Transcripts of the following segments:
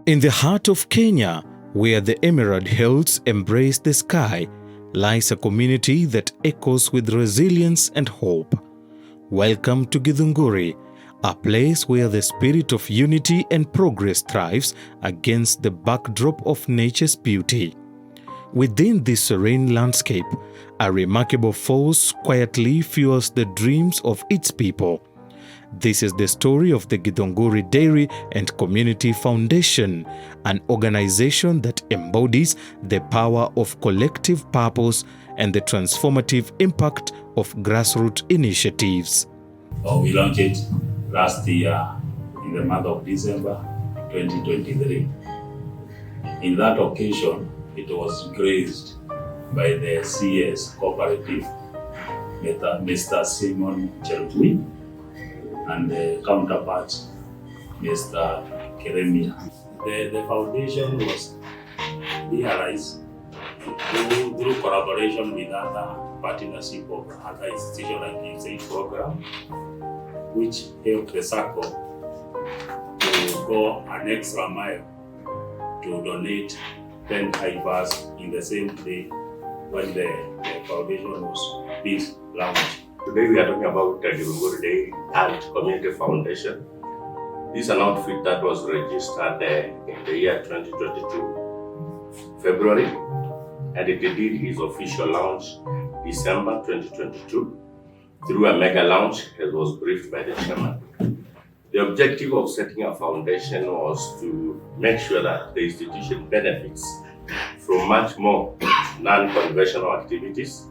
In the heart of Kenya, where the Emerald Hills embrace the sky, lies a community that echoes with resilience and hope. Welcome to Githunguri, a place where the spirit of unity and progress thrives against the backdrop of nature's beauty. Within this serene landscape, a remarkable force quietly fuels the dreams of its people. This is the story of the Githunguri Dairy and Community Foundation, an organization that embodies the power of collective purpose and the transformative impact of grassroots initiatives. We launched it last year in the month of December 2023. In that occasion, it was graced by the CS cooperative, Mr. Simon Cherutui, and the counterpart, Mr. Keremia. The foundation was realized through collaboration with other partnership of other institutions like the Gdc program, which helped the Sacco to go an extra mile to donate 10 diapers in the same day when the foundation was being launched. Today we are talking about Gdc Dairy and Community Foundation. This is an outfit that was registered in the year 2022, February, and it did its official launch December 2022 through a mega launch as was briefed by the chairman. The objective of setting a foundation was to make sure that the institution benefits from much more non-conventional activities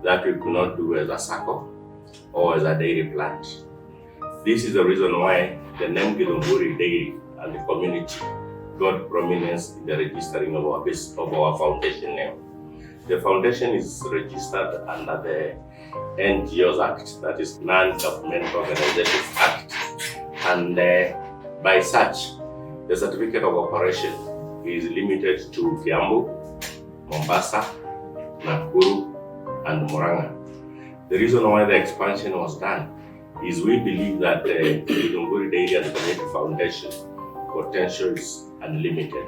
that we could not do as a Sacco or as a dairy plant. This is the reason why the name Gdc Dairy and the community got prominence in the registering of our foundation name. The foundation is registered under the NGOs Act, that is Non-Governmental Organizations Act, and by such, the certificate of operation is limited to Kiambu, Mombasa, Nakuru, and Murang'a. The reason why the expansion was done is we believe that the Gdc Dairy and Community Foundation potential is unlimited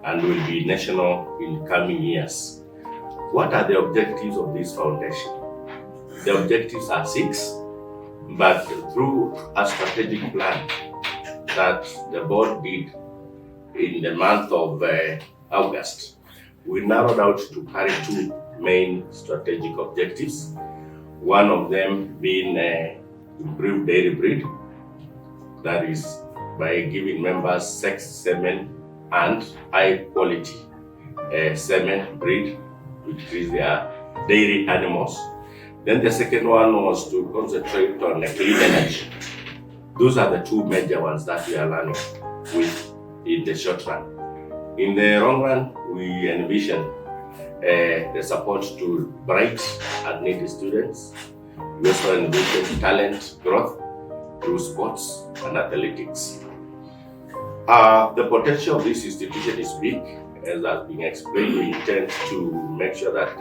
and will be national in coming years. What are the objectives of this foundation? The objectives are 6, but through a strategic plan that the board did in the month of August, we narrowed out to carry 2 main strategic objectives. One of them being improved dairy breed, that is by giving members sex semen and high quality semen breed to increase their dairy animals. Then the second one was to concentrate on clean energy. Those are the 2 major ones that we are running with in the short run. In the long run, we envision the support to bright and needy students. We also envision talent growth through sports and athletics. The potential of this institution is big. As has been explained, we intend to make sure that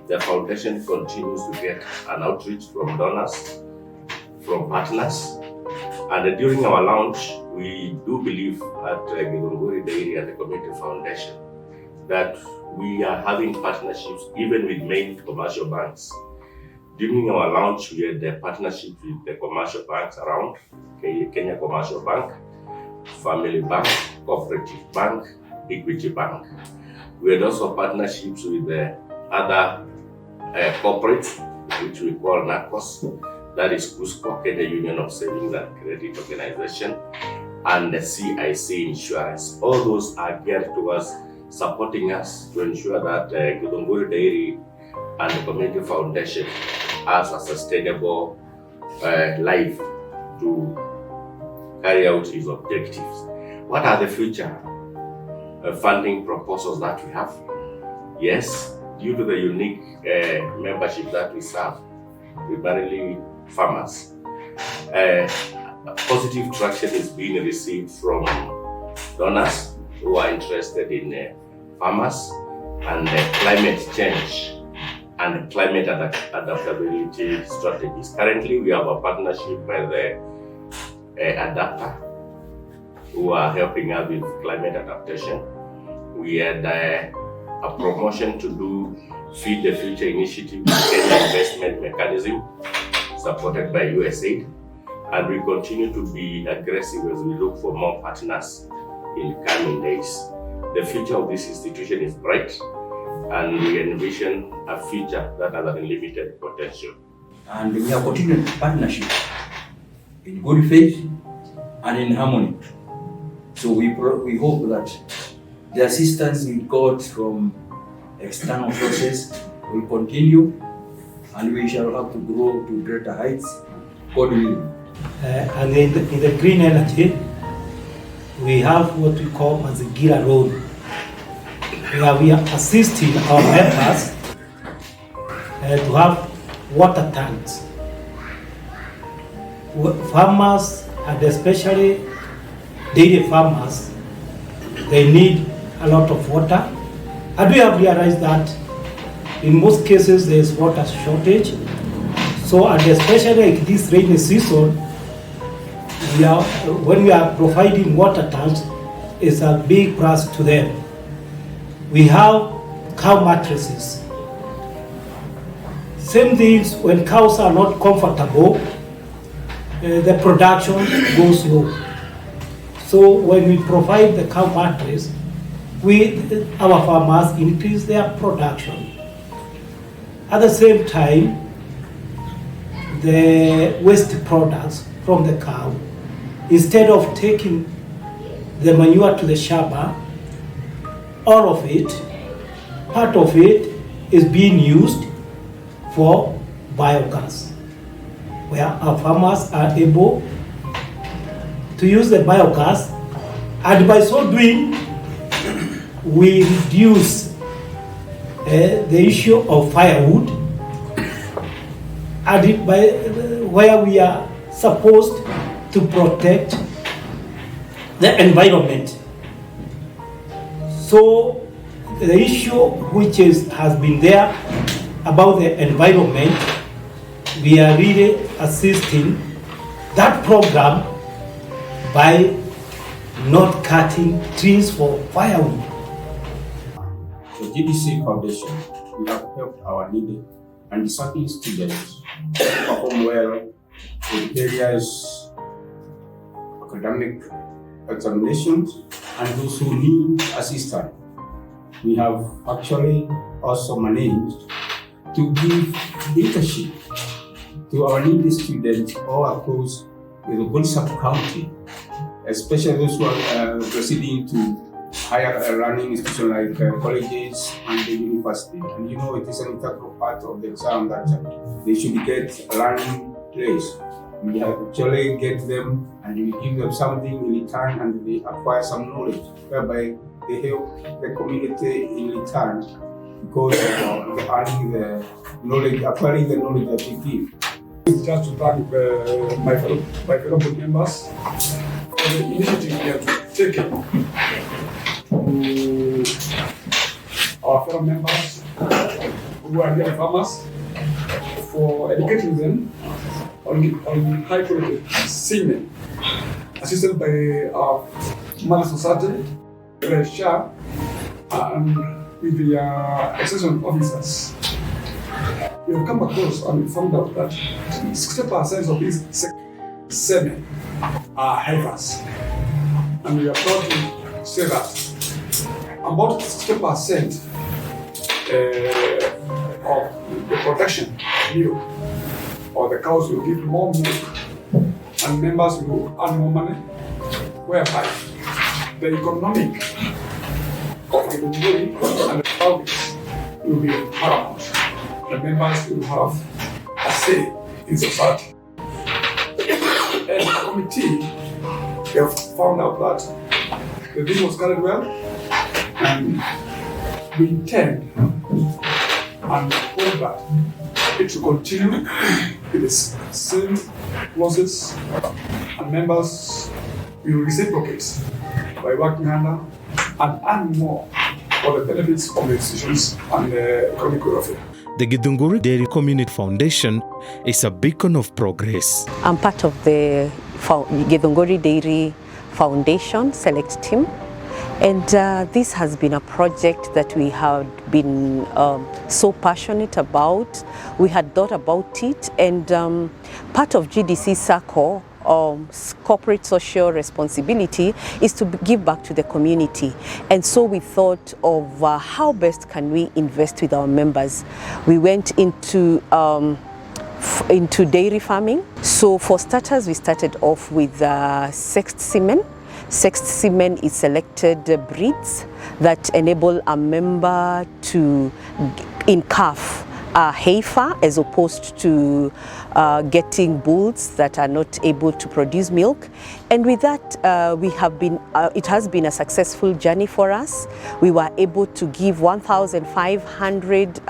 the foundation continues to get an outreach from donors, from partners. And during our launch, we do believe at Gdc Dairy and the Community Foundation that we are having partnerships even with main commercial banks. During our launch, we had a partnership with the commercial banks around, Kenya Commercial Bank, Family Bank, Cooperative Bank, Equity Bank. We had also partnerships with the other corporates, which we call NACOS, that is Cusco, Kenya Union of Savings and Credit Organization, and the CIC Insurance. All those are geared towards supporting us to ensure that Gdc Dairy and the Community Foundation has a sustainable life to carry out its objectives. What are the future funding proposals that we have? Yes, due to the unique membership that we serve, primarily farmers, positive traction is being received from donors who are interested in farmers and climate change and climate adaptability strategies. Currently, we have a partnership with the Adapter who are helping us with climate adaptation. We had a promotion to do Feed the Future initiative, Kenya investment mechanism, supported by USAID. And we continue to be aggressive as we look for more partners in coming days. The future of this institution is bright, and we envision a future that has unlimited potential. And we have continued partnership in good faith and in harmony. So we hope that the assistance we got from external sources will continue, and we shall have to grow to greater heights, God willing. And in the green energy, we have what we call as a GIRA loan, where we are assisting our members to have water tanks. Farmers, and especially dairy farmers, they need a lot of water. And we have realized that in most cases there is water shortage. So, and especially like this rainy season, when we are providing water tanks, it's a big plus to them. We have cow mattresses. Same things, when cows are not comfortable, the production goes low. So when we provide the cow mattress, our farmers increase their production. At the same time, the waste products from the cow, instead of taking the manure to the shamba, all of it, part of it is being used for biogas, where our farmers are able to use the biogas, and by so doing, we reduce the issue of firewood, and where we are supposed to protect the environment. So the issue which has been there about the environment, we are really assisting that program by not cutting trees for firewood. The Gdc Foundation, we have helped our needy and deserving students perform well in various academic examinations and those who need assistance. We have actually also managed to give internship to our needy students all across the Gdc County, especially those who are proceeding to higher learning institutions like colleges and the university. And it is an integral part of the exam that they should get a learning place. We actually get them and we give them something in return, and they acquire some knowledge, whereby they help the community in return because of acquiring the knowledge that they give. Just to thank my fellow board members for the initiative they have taken to our fellow members who are dairy farmers, for educating them on high quality semen, assisted by our mother society, very sharp, and with the extension officers. We have come across and found out that 60% of these semen are heifers, and we are proud to say that about 60% of the production milk, or the cows will give more milk, and members will earn more money, whereby the economic of the Gdc and the province will be paramount. The members will have a say in society. And the committee have found out that the vision was carried well, and we intend and hope that it should continue with the same process, and members will reciprocate by working harder and earn more for the benefits of the institutions and the economic welfare. The Githunguri Dairy Community Foundation is a beacon of progress. I'm part of the Githunguri Dairy Foundation Select Team. And this has been a project that we have been so passionate about. We had thought about it, and part of GDC Sacco corporate social responsibility is to give back to the community. And so we thought of how best can we invest with our members. We went into dairy farming. So for starters, we started off with sexed semen. Sexed semen is selected breeds that enable a member to calf a heifer as opposed to getting bulls that are not able to produce milk. And with that, we have been, it has been a successful journey for us. We were able to give 1,500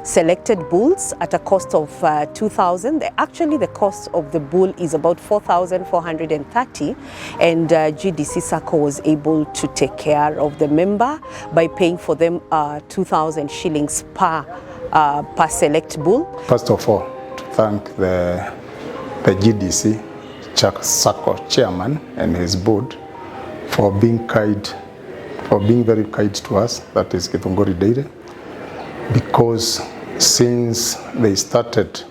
selected bulls at a cost of 2,000. Actually, the cost of the bull is about 4,430, and GDC Sacco was able to take care of the member by paying for them 2,000 shillings per select bull. First of all, to thank the GDC Sacco chairman and his board for being very kind to us, that is Githunguri Dairy, because since they started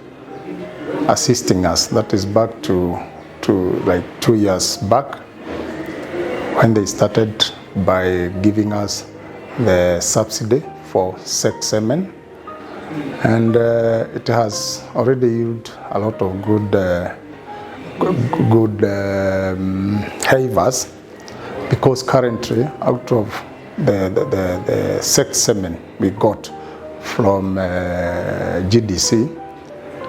assisting us, that is back to like 2 years back, when they started by giving us the subsidy for sex semen, and it has already yielded a lot of good heifers, because currently out of the sex semen we got from GDC,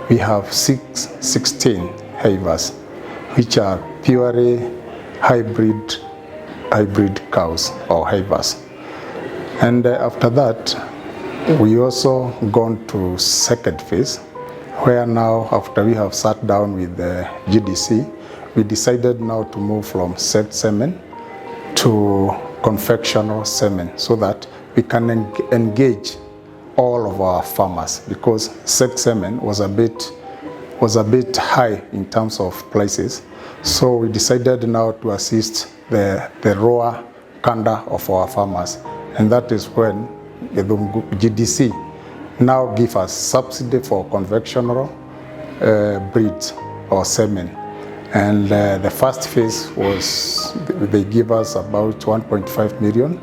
we have 16 heifers, which are purely hybrid cows or heifers. And after that, we also gone to second phase, where now, after we have sat down with the GDC, we decided now to move from sex semen to confectional semen, so that we can engage all of our farmers, because sex semen was a bit high in terms of prices. So we decided now to assist the raw kanda of our farmers, and that is when the GDC now give us subsidy for conventional breeds or semen. And the first phase was, they give us about 1.5 million,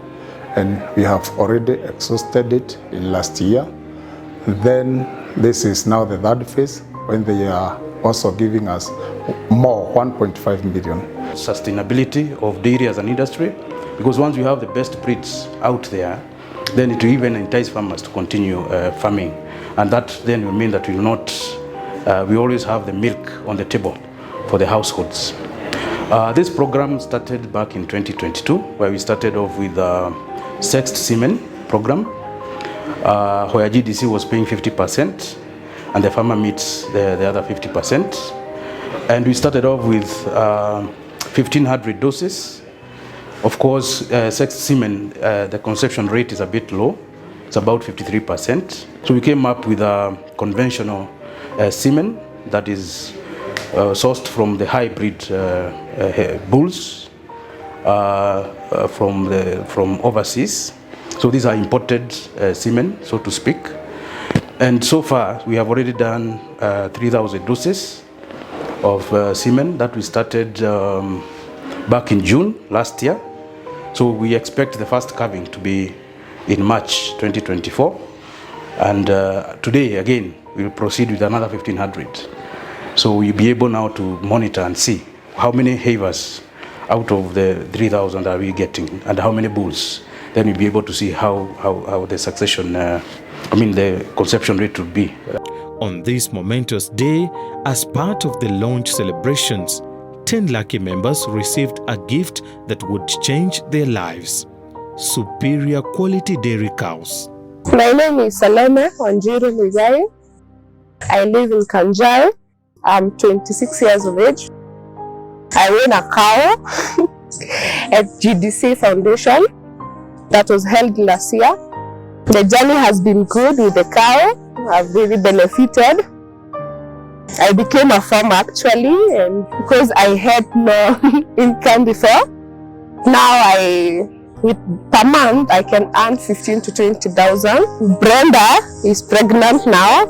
and we have already exhausted it in last year. Then this is now the third phase, when they are also giving us more, 1.5 million. Sustainability of dairy as an industry, because once you have the best breeds out there, then it will even entice farmers to continue farming, and that then will mean that we will not, we always have the milk on the table for the households. This program started back in 2022, where we started off with sexed semen program, where GDC was paying 50% and the farmer meets the other 50%. And we started off with 1,500 doses. Of course, sexed semen, the conception rate is a bit low. It's about 53%. So we came up with a conventional semen that is sourced from the hybrid bulls from overseas. So these are imported semen, so to speak. And so far, we have already done 3,000 doses of semen that we started back in June last year. So we expect the first calving to be in March 2024. And today, again, we'll proceed with another 1,500. So we'll be able now to monitor and see how many heifers out of the 3,000 are we getting, and how many bulls. Then we'll be able to see how the succession, the conception rate would be. On this momentous day, as part of the launch celebrations, 10 lucky members received a gift that would change their lives: superior quality dairy cows. My name is Salome Wanjiru Mizai. I live in Kanjai. I'm 26 years of age. I own a cow at GDC Foundation that was held last year. The journey has been good with the cow. I've really benefited. I became a farmer actually, and because I had no income before, now per month I can earn 15 to 20,000. Brenda is pregnant now.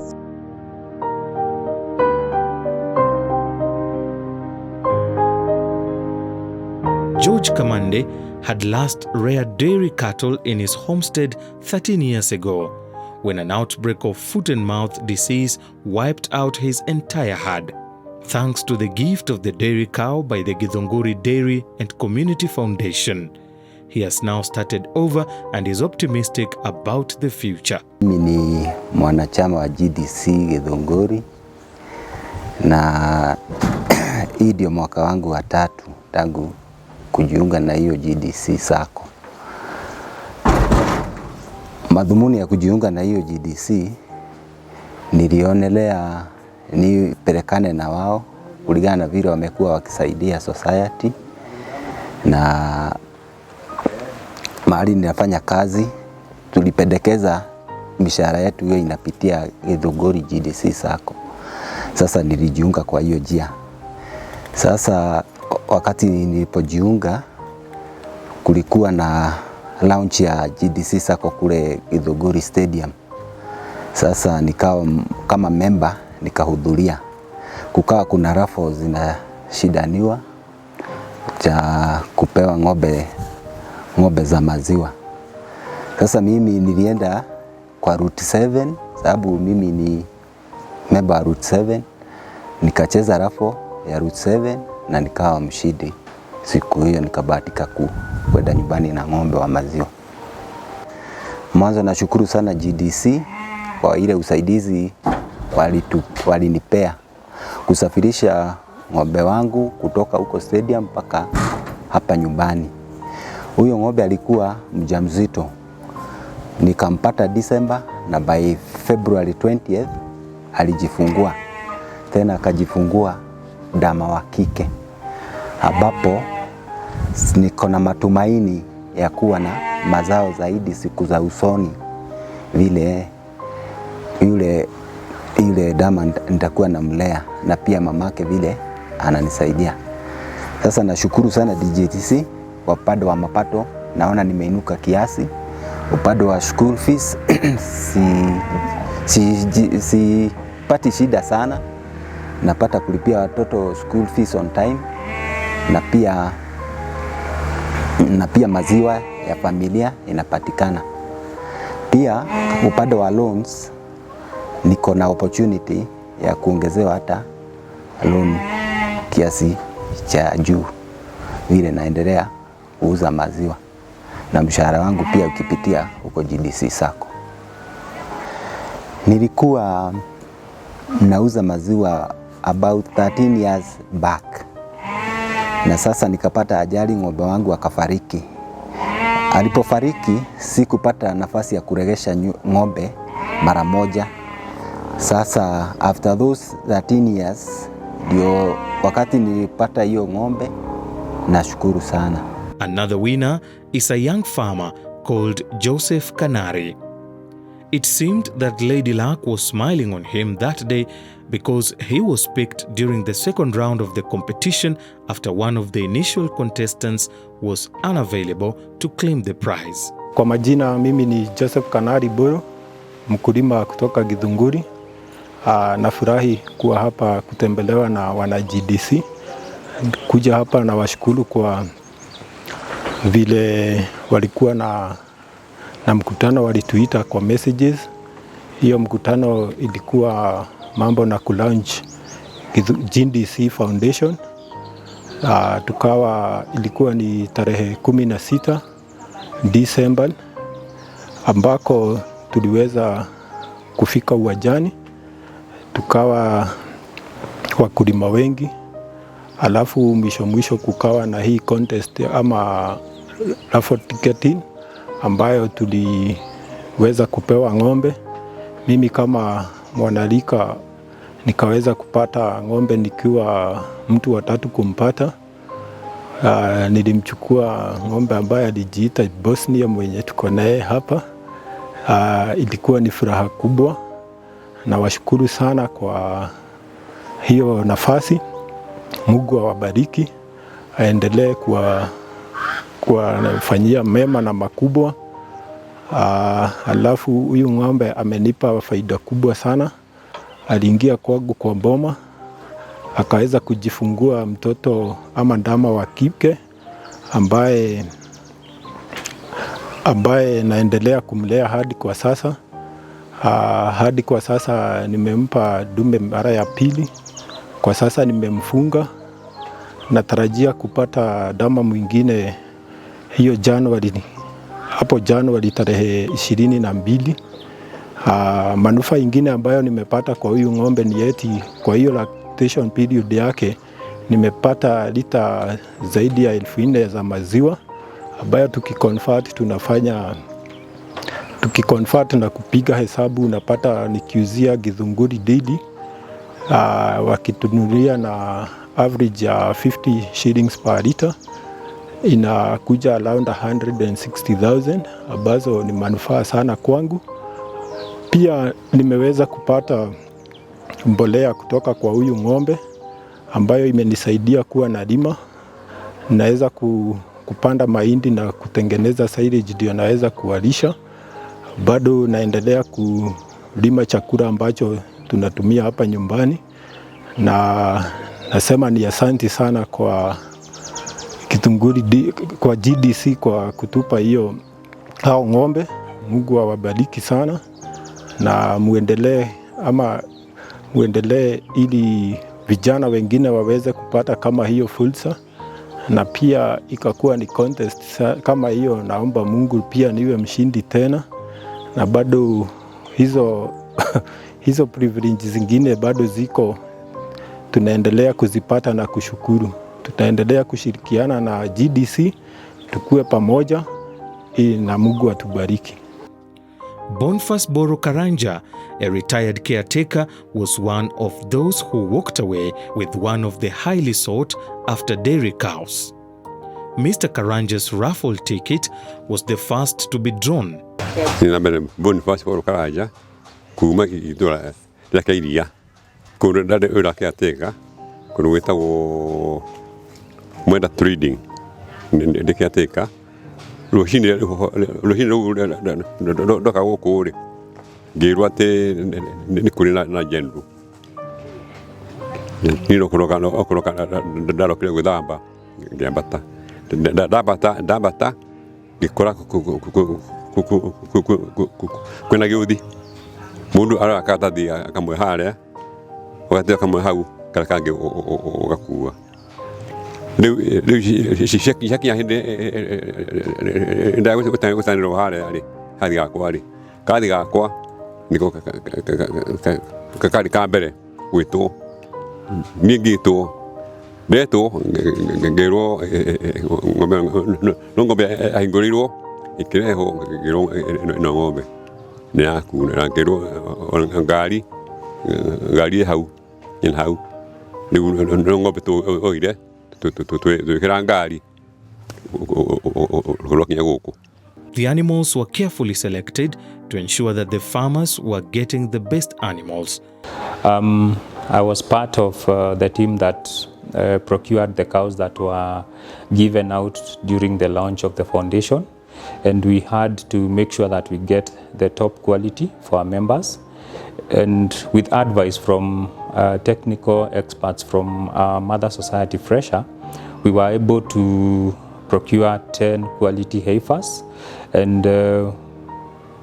George Kamande had last reared dairy cattle in his homestead 13 years ago, when an outbreak of foot and mouth disease wiped out his entire herd. Thanks to the gift of the dairy cow by the Githunguri Dairy and Community Foundation, he has now started over and is optimistic about the future. Mimi ni mwanachama wa GDC Githunguri na hii ndio mwaka wangu wa 3 tangu kujiunga na hiyo GDC Sacco. Madhumuni ya kujiunga na hiyo GDC, nilionelea nipelekane na wao kulingana na vile wamekuwa wakisaidia society, na mahali ninafanya kazi tulipendekeza mishahara yetu hiyo inapitia Githunguri GDC Sacco. Sasa nilijiunga kwa hiyo njia. Sasa wakati nilipojiunga kulikuwa na launch ya GDC Sacco kule Githunguri Stadium. Sasa nikawa kama member nikahudhuria. Kukawa kuna raffles zinashindaniwa cha kupewa ng'ombe za maziwa. Sasa mimi nilienda kwa route 7 sababu mimi ni member wa route 7, nikacheza raffle ya route 7 na nikawa mshindi. Siku hiyo nikabahatika kwenda nyumbani na ng'ombe wa maziwa. Mwanzo nashukuru sana GDC kwa ile usaidizi walinipea kusafirisha ng'ombe wangu kutoka huko stadium mpaka hapa nyumbani. Huyo ng'ombe alikuwa mjamzito. Nikampata December na by February 20th alijifungua. Tena akajifungua dama wa kike, ambapo niko na matumaini ya kuwa na mazao zaidi siku za usoni, vile yule dama nitakuwa namlea na pia mamake vile ananisaidia. Sasa nashukuru sana GDC kwa upande wa mapato, naona nimeinuka kiasi. Upande wa school fees sipati shida sana, napata kulipia watoto school fees on time, na pia maziwa ya familia inapatikana. Pia upande wa loans niko na opportunity ya kuongezewa hata loan kiasi cha juu vile naendelea kuuza maziwa, na mshahara wangu pia ukipitia huko GDC Sacco. Nilikuwa nauza maziwa about 13 years back, na sasa nikapata ajali, ng'ombe wangu akafariki. Alipofariki sikupata nafasi ya kuregesha ng'ombe mara moja. Sasa after those 13 years ndio wakati nilipata hiyo ng'ombe, nashukuru sana. Another winner is a young farmer called Joseph Kanari. It seemed that Lady Luck was smiling on him that day because he was picked during the second round of the competition after one of the initial contestants was unavailable to claim the prize. Kwa majina, mimi ni Joseph Kanari Boro, mkulima kutoka Githunguri. Nafurahi kuwa hapa kutembelewa na wana GDC. Kuja hapa na washukuru kwa vile walikuwa na mkutano, walituita kwa messages. Hiyo mkutano ilikuwa mambo na kulaunch Gdc Foundation. Ilikuwa ni tarehe 16 December ambako tuliweza kufika uwanjani, tukawa wakulima wengi, alafu mwisho kukawa na hii contest ama raffle ticketing ambayo tuliweza kupewa ng'ombe. Mimi kama mwanalika nikaweza kupata ng'ombe nikiwa mtu wa 3 kumpata. Nilimchukua ng'ombe ambaye alijiita Bosnia mwenye tuko naye hapa. Ilikuwa ni furaha kubwa, na washukuru sana kwa hiyo nafasi. Mungu awabariki, aendelee kuwafanyia mema na makubwa. Alafu huyu ng'ombe amenipa faida kubwa sana. Aliingia kwangu kwa boma, akaweza kujifungua mtoto ama ndama wa kike ambaye naendelea kumlea hadi kwa sasa. Hadi kwa sasa nimempa dume mara ya pili. Kwa sasa nimemfunga. Natarajia kupata ndama mwingine hiyo Januari. Hapo Januari tarehe 22. Manufaa ingine ambayo nimepata kwa huyu ng'ombe ni eti kwa hiyo lactation period yake nimepata lita zaidi ya 4,000 za maziwa ambayo tukiconvert na kupiga hesabu unapata nikiuzia Githunguri daily wakitunulia na average ya 50 shillings per liter inakuja around 160,000 ambazo ni manufaa sana kwangu. Pia nimeweza kupata mbolea kutoka kwa huyu ng'ombe ambayo imenisaidia kuwa na lima. Naweza kupanda mahindi na kutengeneza silage ndio naweza kuwalisha. Bado naendelea kulima chakula ambacho tunatumia hapa nyumbani, na nasema ni asante sana kwa kwa GDC kwa kutupa hao ng'ombe. Mungu awabariki sana na muendelee ili vijana wengine waweze kupata kama hiyo fursa, na pia ikakuwa ni contest kama hiyo. Naomba Mungu pia niwe mshindi tena, na bado hizo privilege zingine bado ziko, tunaendelea kuzipata na kushukuru. Tutaendelea kushirikiana na GDC, tukue pamoja na Mungu atubariki. Boniface Boro Karanja, a retired caretaker, was one of those who walked away with one of the highly sought after dairy cows. Mr. Karanja's raffle ticket was the first to be drawn. Boniface Boro Karanja, kuma idora la kairia. Kuna dada ula caretaker, kuna wetagwo mwenda trading ndi caretaker. Ruhini ndoka gũkũ rĩ ngĩrwo atĩ nĩ kũrĩ na jendu nino kũroka ndarokire gwĩthamba ngĩambata ndambata ngĩkora kwĩna gĩũthi mũndũ araka tathi akamwe harĩa ũgatĩra kamwe hau karĩa kangĩ ũgakua. Shakia hindi ndago kutaniro hare ari hadi gakwa ari kadi gakwa niko kakari kambere gwitwo nigitwo beto ngero ngombe ahingorirwo ikireho ngero no ngombe ni akuna ngero ngari hau in hau ni ngombe to oire The animals were carefully selected to ensure that the farmers were getting the best animals. I was part of the team that procured the cows that were given out during the launch of the foundation, and we had to make sure that we get the top quality for our members, and with advice from technical experts from Mother Society Fresher, we were able to procure 10 quality heifers, and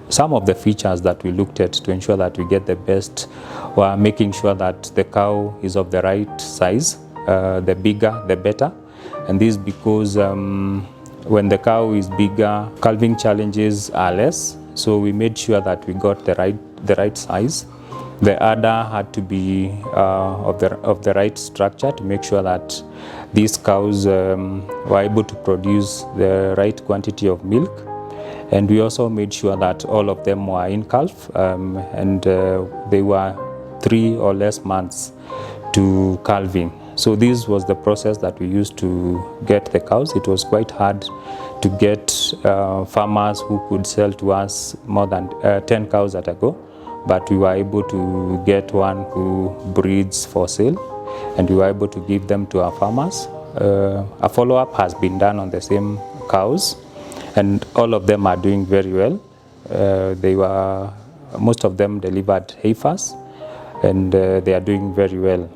some of the features that we looked at to ensure that we get the best were making sure that the cow is of the right size, the bigger the better, and this because when the cow is bigger, calving challenges are less, so we made sure that we got the right size. The udder had to be of the right structure to make sure that these cows were able to produce the right quantity of milk. And we also made sure that all of them were in calf, and they were 3 or less months to calving. So this was the process that we used to get the cows. It was quite hard to get farmers who could sell to us more than 10 cows at a go. but we were able to get one who breeds for sale, and we were able to give them to our farmers. A follow-up has been done on the same cows, and all of them are doing very well. Most of them delivered heifers, and they are doing very well.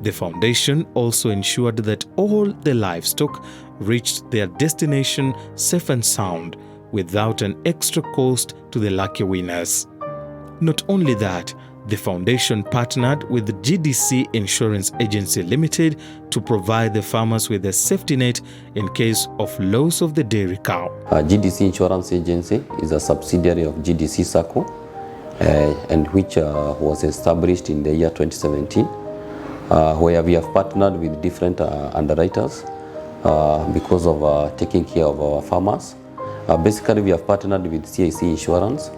The foundation also ensured that all the livestock reached their destination safe and sound without an extra cost to the lucky winners. Not only that, the foundation partnered with the GDC Insurance Agency Limited to provide the farmers with a safety net in case of loss of the dairy cow. GDC Insurance Agency is a subsidiary of Gdc Sacco, and which was established in the year 2017, where we have partnered with different underwriters because of taking care of our farmers. Basically, we have partnered with CIC Insurance,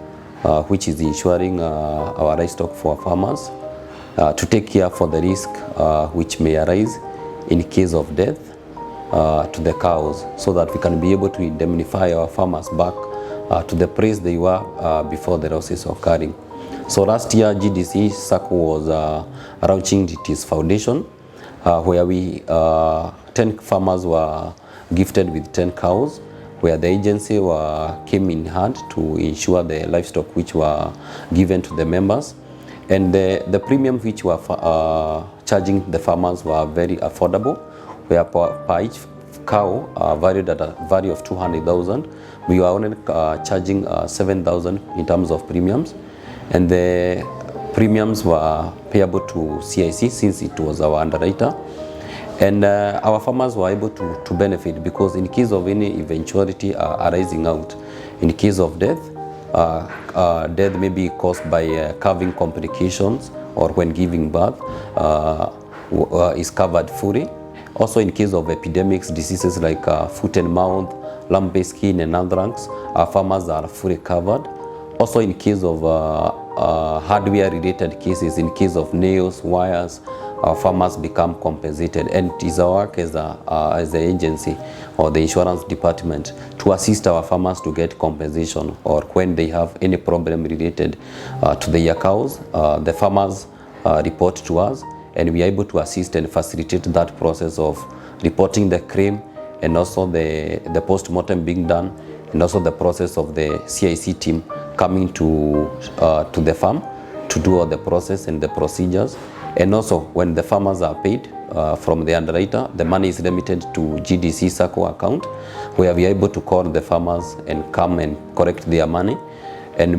which is insuring our livestock for farmers to take care for the risk which may arise in case of death to the cows, so that we can be able to indemnify our farmers back to the place they were before the losses occurring. So last year, GDC Sacco was launching its foundation, where 10 farmers were gifted with 10 cows, where the agency came in hand to insure the livestock which were given to the members. And the premium which were charging the farmers were very affordable, where per each cow valued at a value of 200,000. We were only charging 7,000 in terms of premiums. And the premiums were payable to CIC since it was our underwriter. And our farmers were able to benefit, because in case of any eventuality arising out, in case of death, death may be caused by calving complications or when giving birth, is covered fully. Also in case of epidemics, diseases like foot and mouth, lumpy skin and anthrax, our farmers are fully covered. Also in case of hardware related cases, in case of nails, wires, our farmers become compensated, and it is our work as the agency or the insurance department to assist our farmers to get compensation, or when they have any problem related to their cows, the farmers report to us, and we are able to assist and facilitate that process of reporting the claim, and also the post-mortem being done, and also the process of the CIC team coming to the farm to do all the process and the procedures. And also when the farmers are paid from the underwriter, the money is remitted to GDC Sacco account, where we are able to call the farmers and come and collect their money. And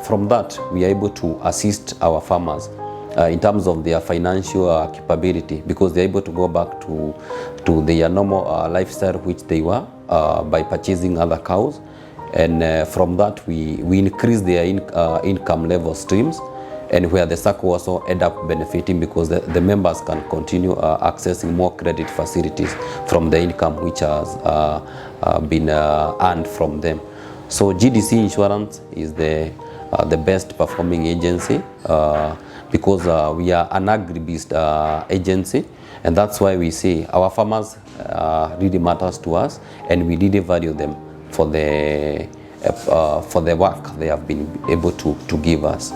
from that, we are able to assist our farmers in terms of their financial capability, because they are able to go back to their normal lifestyle which they were by purchasing other cows. And from that, we increase their income level streams, and where the Sacco also end up benefiting, because the members can continue accessing more credit facilities from the income which has been earned from them. So GDC Insurance is the best performing agency, because we are an agri-based agency, and that's why we say our farmers really matters to us, and we really value them for the work they have been able to give us.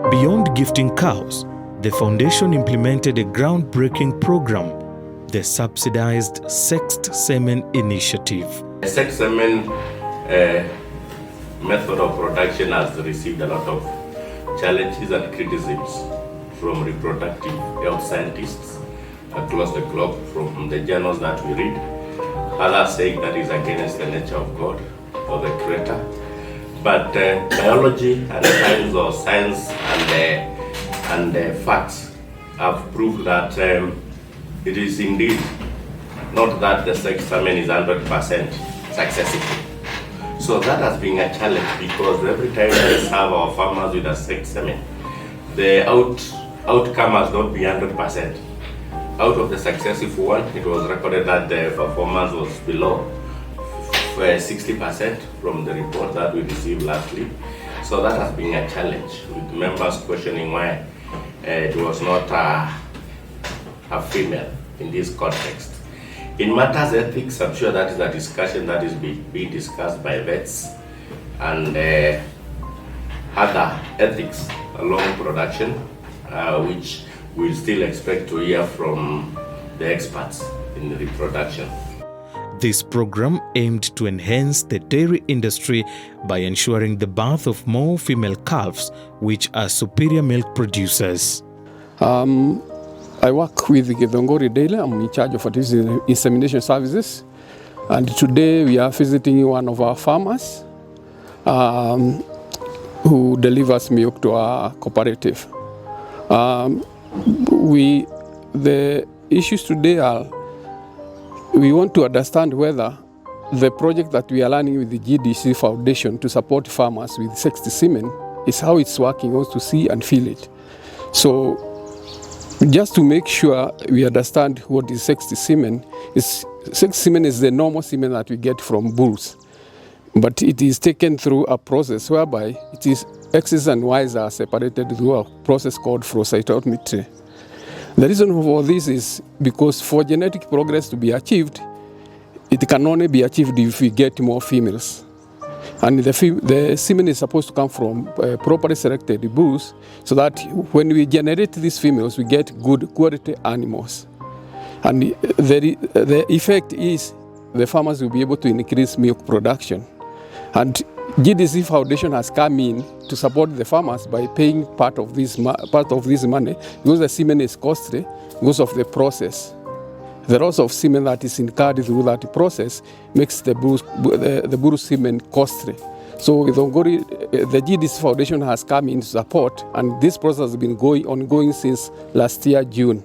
Beyond gifting cows, the foundation implemented a groundbreaking program, the subsidized Sexed Semen Initiative. The sexed semen method of production has received a lot of challenges and criticisms from reproductive health scientists across the globe, from the journals that we read. Others saying that is against the nature of God or the Creator. But biology and science, or science and facts, have proved that it is indeed not that the sexed semen is 100% successful. So that has been a challenge, because every time we serve our farmers with a sexed semen, the outcome has not been 100%. Out of the successful one, it was recorded that the performance was below 60% from the report that we received lastly. So that has been a challenge, with members questioning why it was not a female in this context. In matters ethics, I'm sure that is a discussion that is being discussed by vets and other ethics along production, which we'll still expect to hear from the experts in reproduction. This program aimed to enhance the dairy industry by ensuring the birth of more female calves, which are superior milk producers. I work with Githongori daily. I'm in charge of insemination services. And today we are visiting one of our farmers who delivers milk to our cooperative. The issues today are, we want to understand whether the project that we are running with the GDC Foundation to support farmers with sexed semen is how it's working, also to see and feel it. So just to make sure we understand what is sexed semen, sexed semen is the normal semen that we get from bulls. But it is taken through a process whereby it is X's and Y's are separated through a process called flow cytometry. The reason for this is because for genetic progress to be achieved, it can only be achieved if we get more females. And the semen is supposed to come from properly selected bulls, so that when we generate these females, we get good quality animals. And the effect is the farmers will be able to increase milk production. And GDC Foundation has come in to support the farmers by paying part of this money, because the semen is costly because of the process. The loss of semen that is incurred through that process makes the bull semen costly. So the GDC Foundation has come in to support, and this process has been ongoing since last year, June.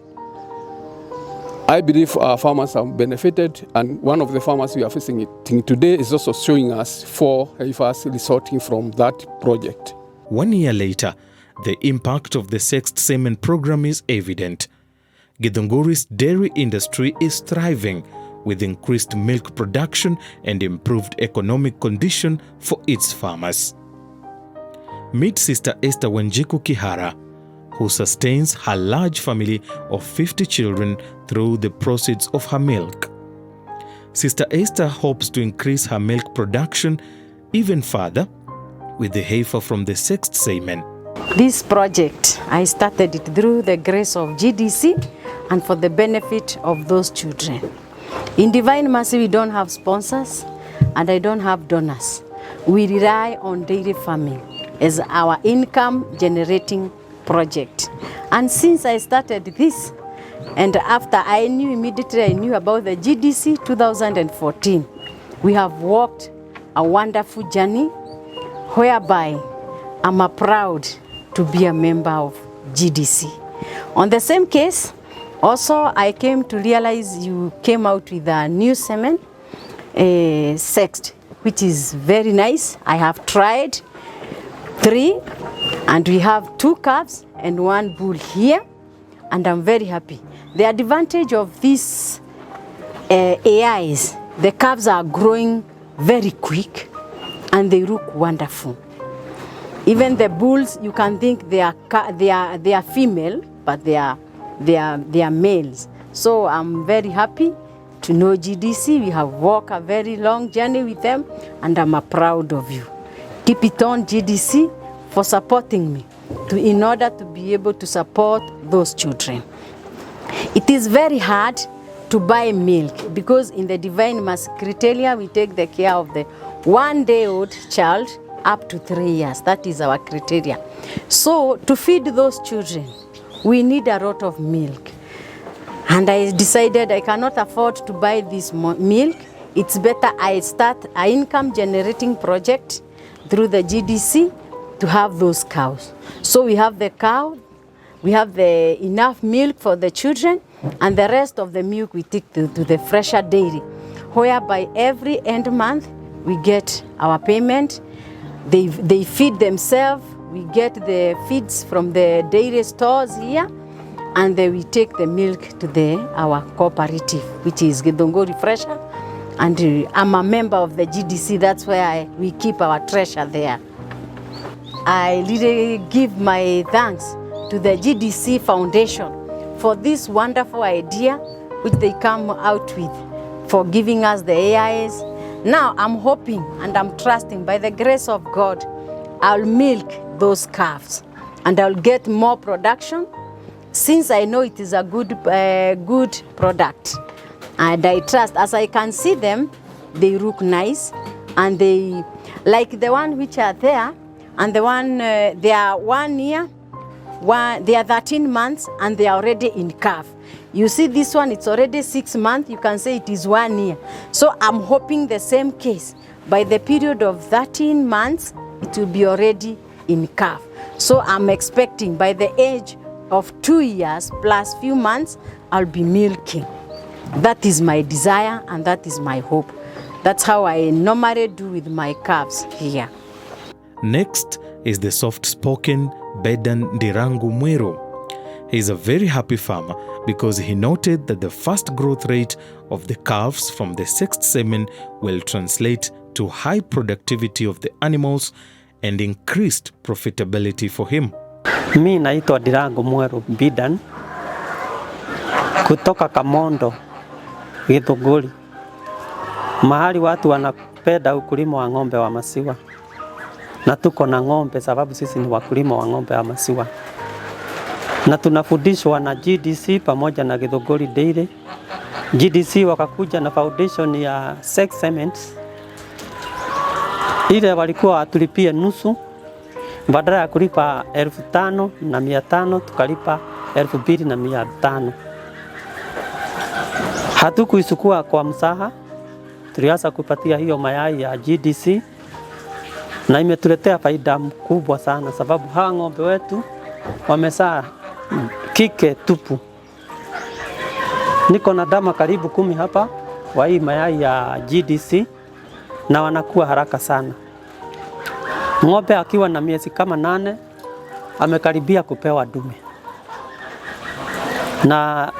I believe our farmers have benefited, and one of the farmers we are visiting today is also showing us 4 heifers resulting from that project. 1 year later, the impact of the sexed semen program is evident. Githongori's dairy industry is thriving, with increased milk production and improved economic condition for its farmers. Meet Sister Esther Wanjiku Kihara, who sustains her large family of 50 children through the proceeds of her milk. Sister Esther hopes to increase her milk production even further with the heifer from the sexed semen. This project, I started it through the grace of GDC and for the benefit of those children. In Divine Mercy, we don't have sponsors and I don't have donors. We rely on dairy farming as our income generating project. And since I started this, and after immediately I knew about the GDC 2014, we have walked a wonderful journey whereby I'm proud to be a member of GDC. On the same case, also I came to realize you came out with a new semen, sexed, which is very nice. I have tried 3, and we have 2 calves and 1 bull here, and I'm very happy. The advantage of this AI is the calves are growing very quick and they look wonderful. Even the bulls, you can think they are female, but they are males. So I'm very happy to know GDC. We have walked a very long journey with them, and I'm proud of you. Keep it on, GDC, for supporting me in order to be able to support those children. It is very hard to buy milk because in the Divine Mercy criteria, we take the care of the 1-day-old child up to 3 years. That is our criteria. So to feed those children, we need a lot of milk. And I decided I cannot afford to buy this milk. It's better I start an income generating project through the GDC to have those cows. So we have the cow, we have the enough milk for the children, and the rest of the milk we take to the fresher dairy, whereby every end month we get our payment. They feed themselves. We get the feeds from the dairy stores here, and then we take the milk to our cooperative, which is Githongori Fresher, And I'm a member of the GDC, that's where we keep our treasure there. I really give my thanks to the GDC Foundation for this wonderful idea which they come out with, for giving us the AIS. Now I'm hoping and I'm trusting by the grace of God, I'll milk those calves and I'll get more production, since I know it is a good product. And I trust, as I can see them, they look nice, and they, like the one which are there, and the one, they are 1 year, they are 13 months, and they are already in calf. You see this one, it's already 6 months, you can say it is 1 year. So I'm hoping the same case. By the period of 13 months, it will be already in calf. So I'm expecting by the age of 2 years plus few months, I'll be milking. That is my desire and that is my hope. That's how I normally do with my calves here. Next is the soft-spoken Bedan Ndirangu Mwiru. He is a very happy farmer because he noted that the fast growth rate of the calves from the sexed semen will translate to high productivity of the animals and increased profitability for him. Mi naitwa Ndirangu Mwiru Bedan kutoka Kamondo, Githunguri, mahali watu wanapenda ukulima wa ng'ombe wa maziwa, na tuko na ng'ombe sababu sisi ni wakulima wa ng'ombe wa maziwa, na tunafundishwa na GDC pamoja na Githunguri Dairy. GDC wakakuja na foundation ya sex cements, ile walikuwa watulipie nusu, badala ya kulipa 5,500 tukalipa 2,500. Hatukuisukua kwa msaha, tulianza kupatia hiyo mayai ya GDC na imetuletea faida kubwa sana, sababu hawa ng'ombe wetu wamezaa kike tupu. Niko na dama karibu 10 hapa wa hii mayai ya GDC na wanakuwa haraka sana. Ng'ombe akiwa na miezi kama 8 amekaribia kupewa dume, na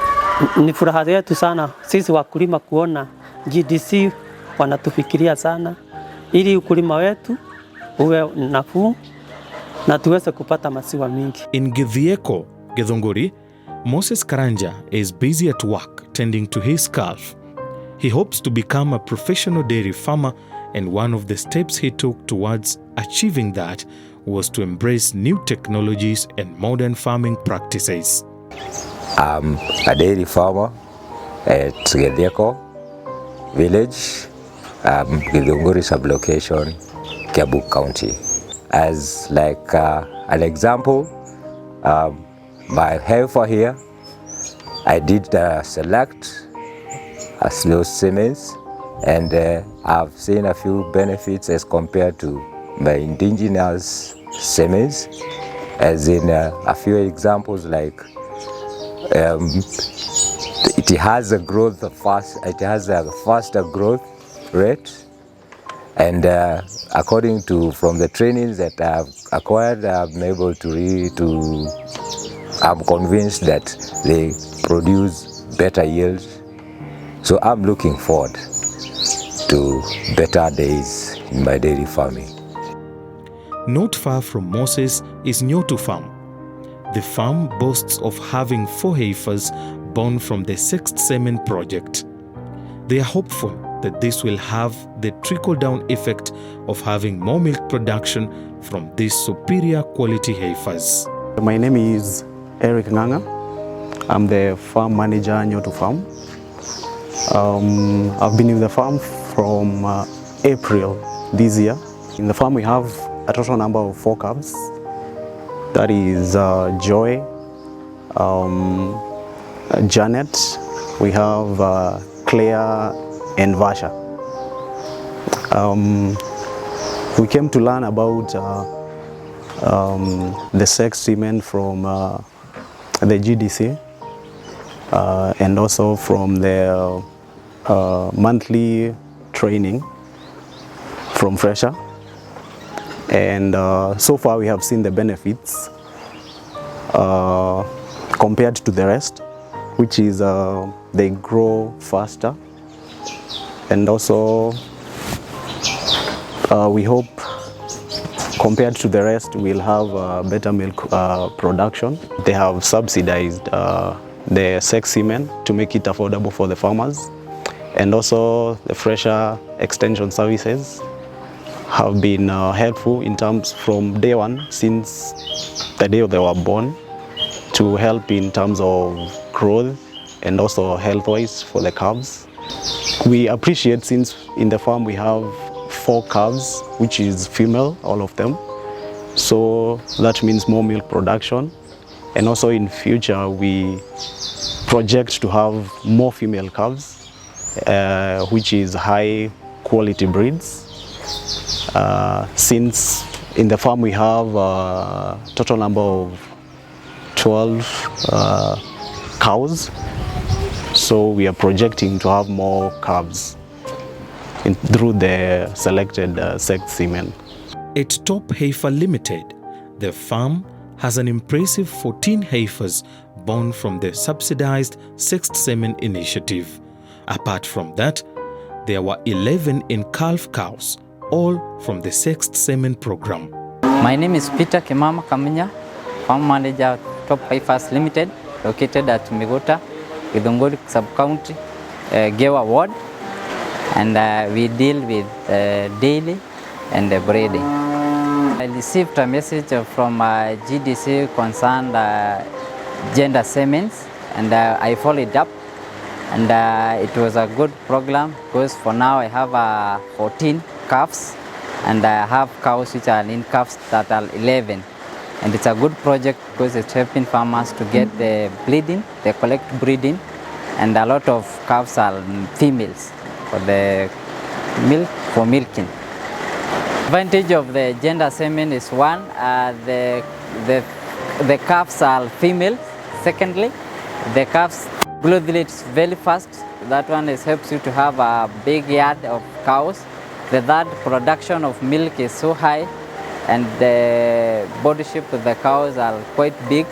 ni furaha yetu sana sisi wakulima kuona GDC wanatufikiria sana ili ukulima wetu uwe nafuu na tuweze kupata maziwa mingi. In Githieko, Githunguri, Moses Karanja is busy at work tending to his calf. He hopes to become a professional dairy farmer, and one of the steps he took towards achieving that was to embrace new technologies and modern farming practices. I'm a dairy farmer at Gdc village, Githunguri sublocation, Kiambu County. As like an example, my heifer here, I did select those semens, and I've seen a few benefits as compared to my indigenous semens, as in a few examples like it has a faster growth rate, and according to from the trainings that I've acquired, I'm able to I'm convinced that they produce better yields. So I'm looking forward to better days in my dairy farming. Not far from Moses is Nyotu Farm. The farm boasts of having 4 heifers born from the sexed semen project. They are hopeful that this will have the trickle-down effect of having more milk production from these superior quality heifers. My name is Eric Nganga. I'm the farm manager at Nyotu Farm. I've been in the farm from April this year. In the farm we have a total number of 4 calves. That is Joy, Janet, we have Claire and Vasha. We came to learn about the sex semen from the GDC and also from the monthly training from Fresher. And so far we have seen the benefits compared to the rest, which is they grow faster and also we hope compared to the rest we'll have better milk production. They have subsidized the sex semen to make it affordable for the farmers, and also the fresher extension services have been helpful in terms from day one, since the day they were born, to help in terms of growth and also health-wise for the calves. We appreciate, since in the farm we have 4 calves, which is female, all of them. So that means more milk production. And also in future, we project to have more female calves, which is high quality breeds. Since in the farm we have a total number of 12 cows, so we are projecting to have more calves through the selected sex semen. At Top Heifer Limited, the farm has an impressive 14 heifers born from the subsidized Sexed Semen Initiative. Apart from that, there were 11 in-calf cows, all from the Sexed Semen program. My name is Peter Kimama Kaminya, Farm Manager Top Heifers Limited, located at Migota, Githunguri Sub-County, Gewa Ward, and we deal with dairy and breeding. I received a message from GDC concerned gender semens, and I followed up, and it was a good program because for now I have 14 calves, and I have cows which are in calves that are 11. And it's a good project because it's helping farmers to get the breeding, they collect breeding, and a lot of calves are females for the milk, for milking. Advantage of the gender semen is one, the calves are female. Secondly, the calves growth rate is very fast. That one helps you to have a big yard of cows. The third, production of milk is so high, and the body shape of the cows are quite big.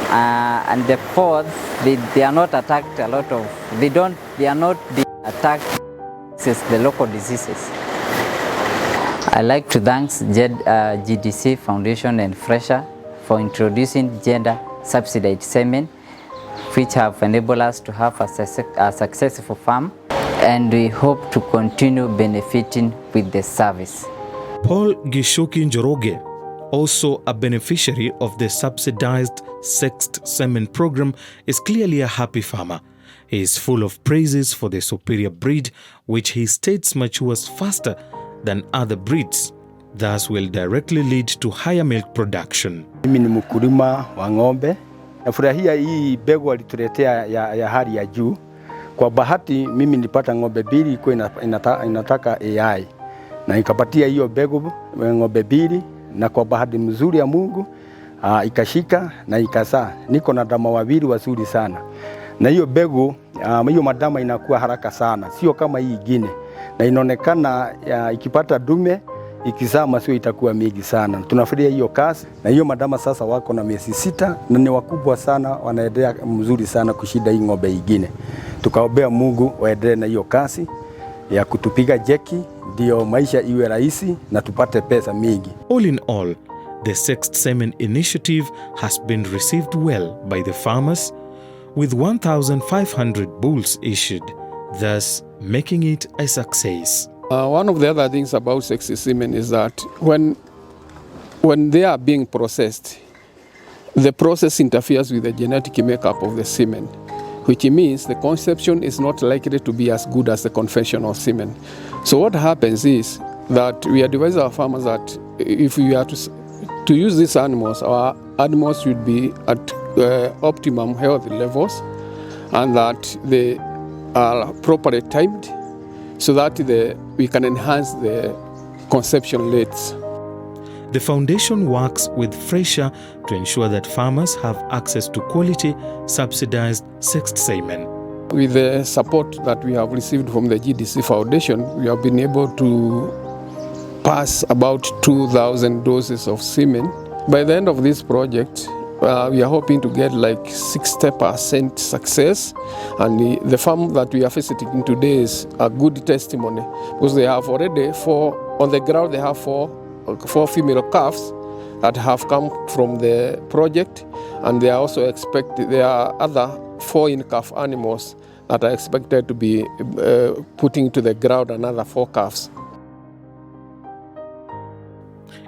And the fourth, they are not attacked a lot of, they are not being attacked since the local diseases. I like to thank GDC Foundation and Fresher for introducing gender subsidized semen, which have enabled us to have a successful farm, and we hope to continue benefiting with the service. Paul Gishuki Njoroge, also a beneficiary of the subsidized Sexed Semen program, is clearly a happy farmer. He is full of praises for the superior breed, which he states matures faster than other breeds, thus will directly lead to higher milk production. Mimi ni mkulima wa ng'ombe. Nafurahia hii mbegu alituletea ya hali ya juu. Kwa bahati mimi nilipata ng'ombe mbili ilikuwa inataka AI. Na nikapatia hiyo mbegu ng'ombe mbili, na kwa bahati mzuri ya Mungu ikashika na ikazaa. Niko na ndama wawili wazuri sana. Na hiyo mbegu hiyo madama inakuwa haraka sana, sio kama hii ingine. Na inaonekana ikipata dume ikizaa maziwa itakuwa mingi sana. Tunafurahia hiyo kazi, na hiyo madama sasa wako na miezi 6 na ni wakubwa sana, wanaendelea mzuri sana kushinda hii ng'ombe ingine. Tukaombea Mungu waendelee na hiyo kazi ya kutupiga jeki, ndio maisha iwe rahisi na tupate pesa mingi. All in all, the Sexed Semen Initiative has been received well by the farmers, with 1,500 bulls issued, thus making it a success. One of the other things about sexed semen is that when they are being processed, the process interferes with the genetic makeup of the semen, which means the conception is not likely to be as good as the conventional semen. So what happens is that we advise our farmers that if we are to use these animals, our animals should be at optimum health levels, and that they are properly timed, so that we can enhance the conception rates. The foundation works with Fresher to ensure that farmers have access to quality, subsidized sexed semen. With the support that we have received from the GDC Foundation, we have been able to pass about 2,000 doses of semen. By the end of this project, we are hoping to get like 60% success, and the farm that we are visiting today is a good testimony because they have already on the ground. They have four female calves that have come from the project, and they are also there are other 4 in-calf animals that are expected to be putting to the ground another 4 calves.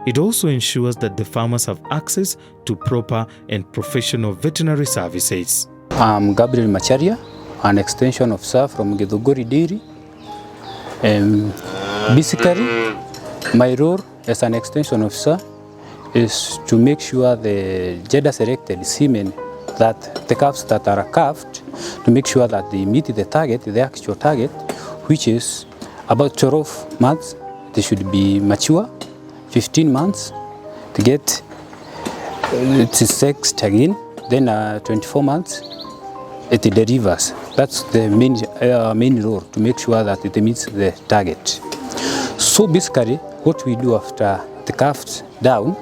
It also ensures that the farmers have access to proper and professional veterinary services. I'm Gabriel Macharia, an extension officer from Gdc Dairy. Basically, my role as an extension officer is to make sure the gender-selected semen, that the calves that are calved, to make sure that they meet the target, the actual target, which is about 12 months. They should be mature. 15 months to get it is sexed again, then 24 months it delivers. That's the main role, to make sure that it meets the target. So basically what we do after the calves down,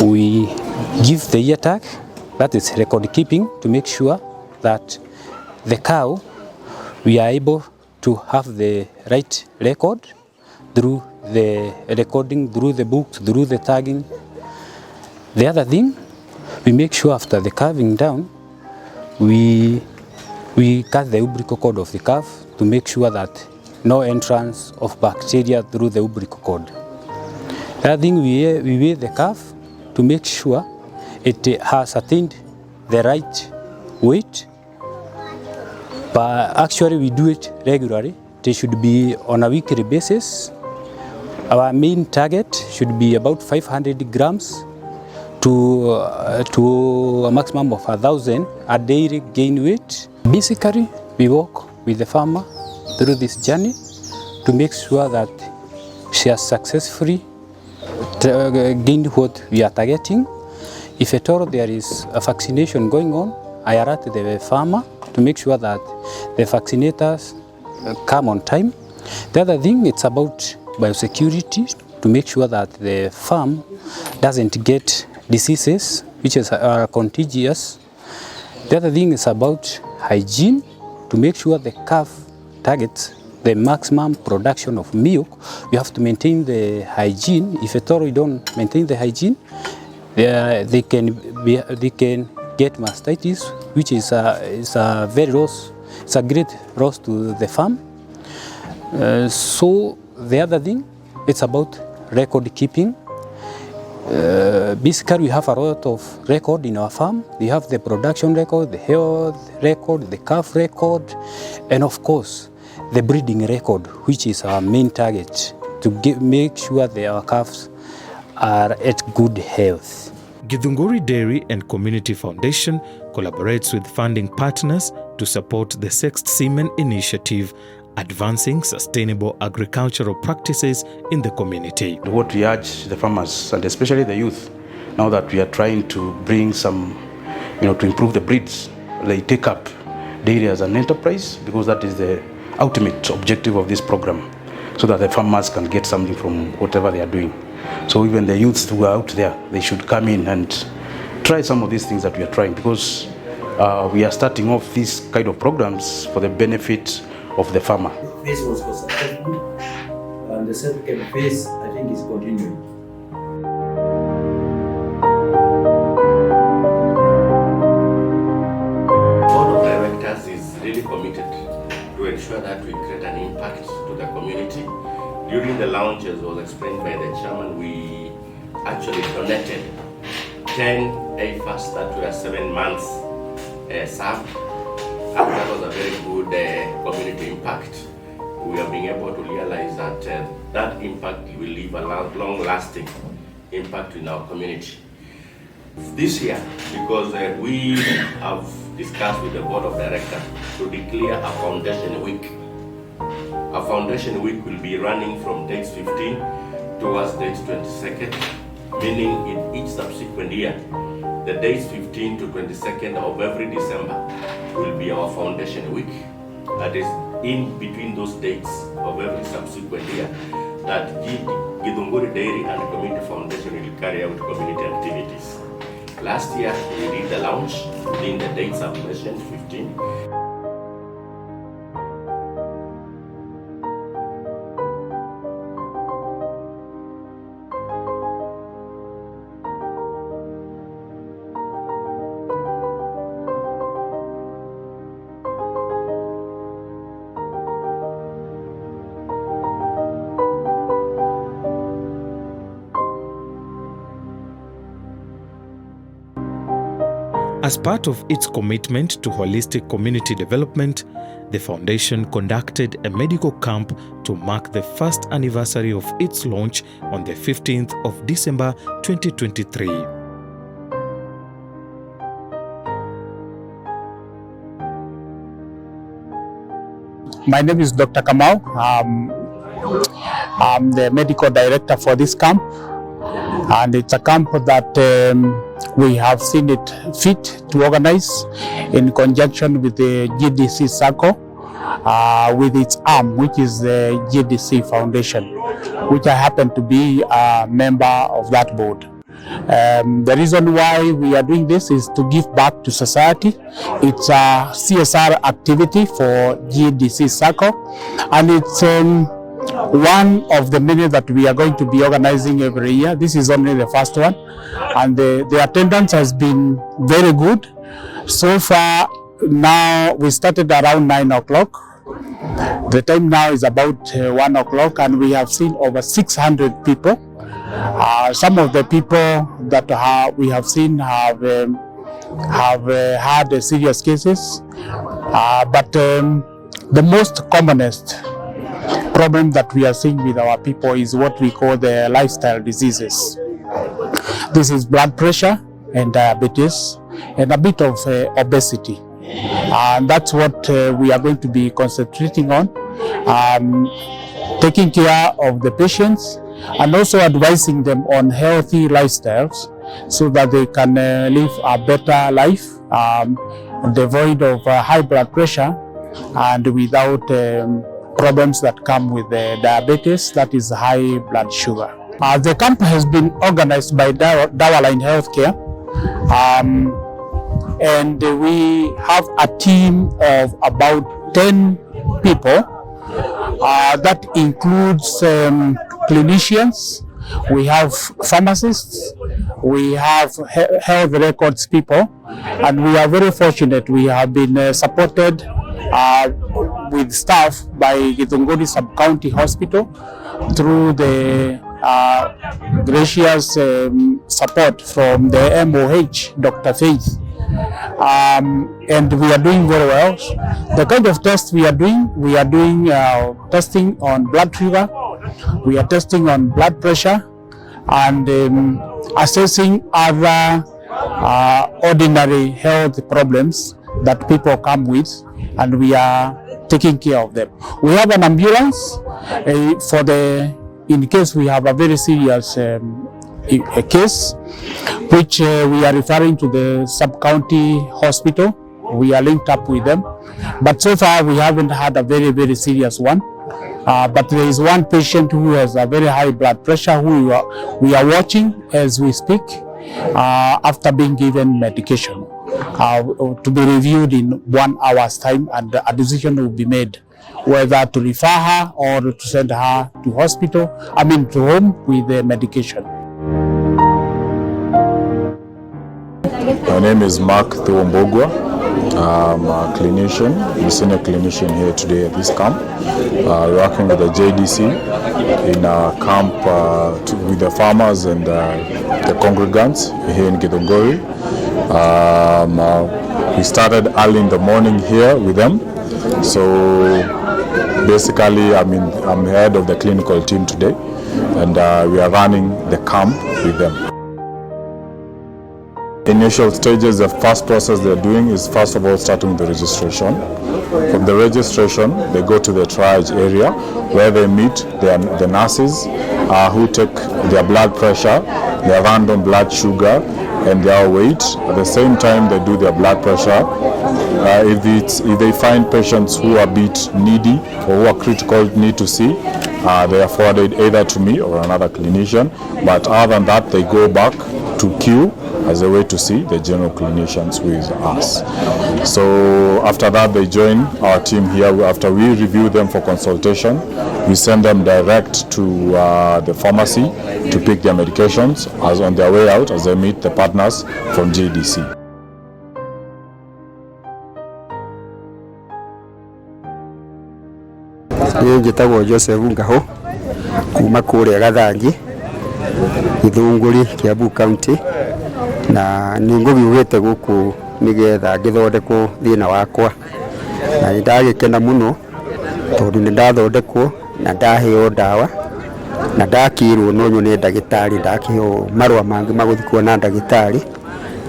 we give the ear tag, that is record keeping, to make sure that the cow, we are able to have the right record through the recording, through the books, through the tagging. The other thing, we make sure after the calving down, we cut the umbilical cord of the calf to make sure that no entrance of bacteria through the umbilical cord. The other thing, we weigh the calf to make sure it has attained the right weight. But actually we do it regularly. It should be on a weekly basis. Our main target should be about 500 grams to a maximum of 1,000 a daily gain weight. Basically, we work with the farmer through this journey to make sure that she has successfully gained what we are targeting. If at all there is a vaccination going on, I alert the farmer to make sure that the vaccinators come on time. The other thing, it's about biosecurity, to make sure that the farm doesn't get diseases which are contagious. The other thing is about hygiene, to make sure the calf targets the maximum production of milk. You have to maintain the hygiene. If at all you don't maintain the hygiene, they can get mastitis, which is a very loss. It's a great loss to the farm. So the other thing, it's about record keeping. Basically, we have a lot of record in our farm. We have the production record, the health record, the calf record, and of course, the breeding record, which is our main target, to make sure that our calves are at good health. Githunguri Dairy and Community Foundation collaborates with funding partners to support the Sexed Semen Initiative, advancing sustainable agricultural practices in the community. What we urge the farmers, and especially the youth, now that we are trying to bring some, to improve the breeds, they take up dairy as an enterprise, because that is the ultimate objective of this program, so that the farmers can get something from whatever they are doing. So even the youths who are out there, they should come in and try some of these things that we are trying, because we are starting off these kind of programs for the benefit of the farmer. This was successful, and the second phase, I think, is continuing. The board of directors is really committed to ensure that we create an impact to the community. During the launch, as was explained by the chairman, we actually donated 10 AFAS that were 7 months served. And that was a very good community impact. We are being able to realize that that impact will leave a long-lasting impact in our community. This year, because we have discussed with the board of directors to declare a foundation week. A foundation week will be running from date 15 towards date 22nd, meaning in each subsequent year, the dates 15 to 22nd of every December will be our foundation week. That is in between those dates of every subsequent year that Gdc Dairy and Community Foundation will carry out community activities. Last year, we did the launch within the dates I've mentioned, 15. As part of its commitment to holistic community development, the foundation conducted a medical camp to mark the first anniversary of its launch on the 15th of December 2023. My name is Dr. Kamau. I'm the medical director for this camp, and it's a camp that we have seen it fit to organize in conjunction with the Gdc Sacco, with its arm, which is the Gdc Foundation, which I happen to be a member of that board. The reason why we are doing this is to give back to society. It's a CSR activity for Gdc Sacco, and it's one of the many that we are going to be organizing every year. This is only the first one, and the attendance has been very good. So far, now we started around 9 o'clock. The time now is about 1 o'clock, and we have seen over 600 people. Some of the people that we have seen have had serious cases, but the most commonest problem that we are seeing with our people is what we call the lifestyle diseases. This is blood pressure and diabetes and a bit of obesity. And that's what we are going to be concentrating on, taking care of the patients and also advising them on healthy lifestyles so that they can live a better life, devoid of high blood pressure and without problems that come with diabetes, that is high blood sugar. The camp has been organized by Dawaline Healthcare, and we have a team of about 10 people. That includes clinicians, we have pharmacists, we have health records people, and we are very fortunate. We have been supported with staff by Githunguri Sub-County Hospital through the gracious support from the MOH, Dr. Faith. And we are doing very well. The kind of tests we are doing testing on blood sugar, we are testing on blood pressure, and assessing other ordinary health problems that people come with, and we are taking care of them. We have an ambulance in case we have a very serious a case, which we are referring to the sub-county hospital. We are linked up with them, but so far we haven't had a very, very serious one. But there is one patient who has a very high blood pressure who we are watching as we speak after being given medication to be reviewed in 1 hour's time, and a decision will be made whether to refer her or to send her to to home with the medication. My name is Mark Thuombogwa. I'm a clinician, a senior clinician here today at this camp, working with the JDC in a camp with the farmers and the congregants here in Githunguri. We started early in the morning here with them. So basically, I'm head of the clinical team today, and we are running the camp with them. Initial stages, the first process they're doing is first of all starting with the registration. From the registration, they go to the triage area where they meet the nurses who take their blood pressure, their random blood sugar, and their weight. At the same time, they do their blood pressure. If they find patients who are a bit needy or who are critical need to see, they are forwarded either to me or another clinician. But other than that, they go back to queue as a way to see the general clinicians with us. So after that, they join our team here. After we review them for consultation, we send them direct to the pharmacy to pick their medications as on their way out as they meet the partners from GDC. Njĩtagwo Joseph Ngaho kuma kũrĩa Gathanji, Githunguri, Kiambu County, na nĩ ngũthiũrĩte gũkũ nĩgetha ngĩthondekwo thĩna wakwa, na nĩ ndagĩkena mũno tondũ nĩ ndathondekwo na ndaheo ndawa na ndakĩrwo no nyone ndagĩtarĩ, ndakĩheo marũa mangĩ magũthiĩ kuona ndagĩtarĩ.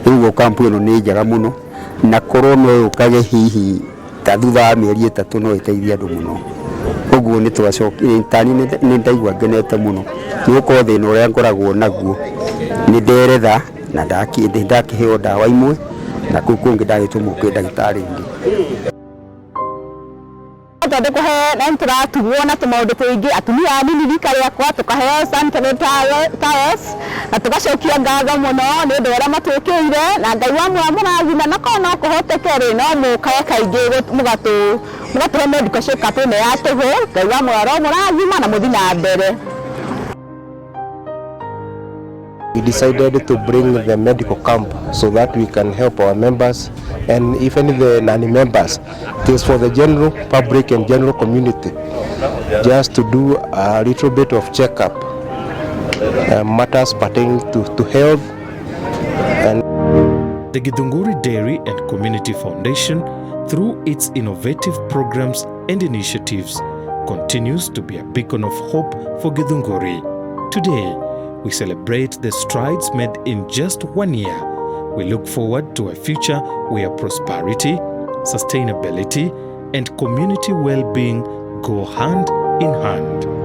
Rĩu kampu ĩno nĩ njega mũno na korwo no ũkage hihi ta thutha wa mĩeri 3 no ĩteithie andũ mũno. Ũguo nĩ twacokire tani nĩ ndaigua ngenete mũno nĩ gũkorwo thĩna ũrĩa ngoragwo naguo nĩ nderetha na ndakĩheo ndawa imwe na kũu kũngĩ ndagĩtũmwo kwĩ ndagĩtarĩ ingĩ. Tondũ kũhe na tũratugwo na tũmaũndũ tũingĩ, atumia anini rika rĩakwa tũkaheo sanitary towels na tũgacokia ngatho mũno nĩ ũndũ ũrĩa matwĩkĩire, na Ngai wa muoyo mũrathima na korwo no kũhotekere no mũkae kaingĩ mũgatũhe medical check-up ĩno ya tũhũ. Ngai wa muoyo ro mũrathima na mũthi na mbere. We decided to bring the medical camp so that we can help our members and even the non-members. It is for the general public and general community just to do a little bit of checkup, matters pertaining to health. And the Githunguri Dairy and Community Foundation, through its innovative programs and initiatives, continues to be a beacon of hope for Githunguri. Today, we celebrate the strides made in just 1 year. We look forward to a future where prosperity, sustainability, and community well-being go hand in hand.